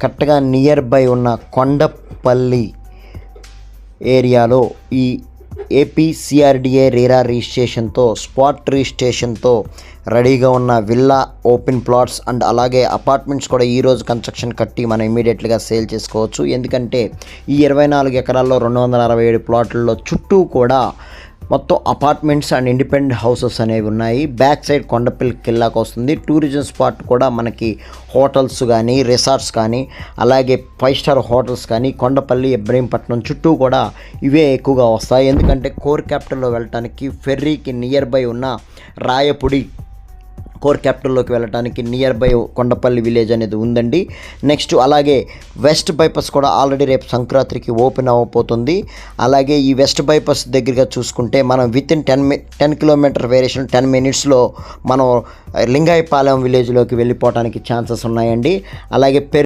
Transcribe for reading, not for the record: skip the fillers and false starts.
కరెక్ట్గా near by ఉన్న కొండపల్లి ఏరియాలో ఈ ఏపీసీఆర్డీఏ రేరా రిజిస్ట్రేషన్తో స్పాట్ రిజిస్ట్రేషన్తో రెడీగా ఉన్న విల్లా ఓపెన్ ప్లాట్స్ అండ్ అలాగే అపార్ట్మెంట్స్ కూడా ఈరోజు కన్స్ట్రక్షన్ కట్టి మనం ఇమీడియట్గా సేల్ చేసుకోవచ్చు. ఎందుకంటే ఈ 24 ఎకరాల్లో 267 ప్లాట్లలో చుట్టూ కూడా మొత్తం అపార్ట్మెంట్స్ అండ్ ఇండిపెండెంట్ హౌసెస్ అనేవి ఉన్నాయి. బ్యాక్ సైడ్ కొండపల్లి కిల్లాకు వస్తుంది. టూరిజం స్పాట్ కూడా మనకి హోటల్స్ కానీ రిసార్ట్స్ కానీ అలాగే 5 స్టార్ హోటల్స్ కానీ కొండపల్లి ఇబ్రహీంపట్నం చుట్టూ కూడా ఇవే ఎక్కువగా వస్తాయి. ఎందుకంటే కోర్ క్యాపిటల్లో వెళ్ళటానికి ఫెర్రీకి నియర్ బై ఉన్న రాయపుడి కోర్ క్యాపిటల్లోకి వెళ్ళడానికి నియర్ బై కొండపల్లి విలేజ్ అనేది ఉందండి. నెక్స్ట్ అలాగే వెస్ట్ బైపాస్ కూడా ఆల్రెడీ రేపు సంక్రాంతికి ఓపెన్ అవ్వబోతుంది. అలాగే ఈ వెస్ట్ బైపాస్ దగ్గరగా చూసుకుంటే మనం విత్ ఇన్ 10 కిలోమీటర్ వేరియేషన్ 10 మినిట్స్లో మనం లింగాయపాలెం విలేజ్లోకి వెళ్ళిపోవడానికి ఛాన్సెస్ ఉన్నాయండి. అలాగే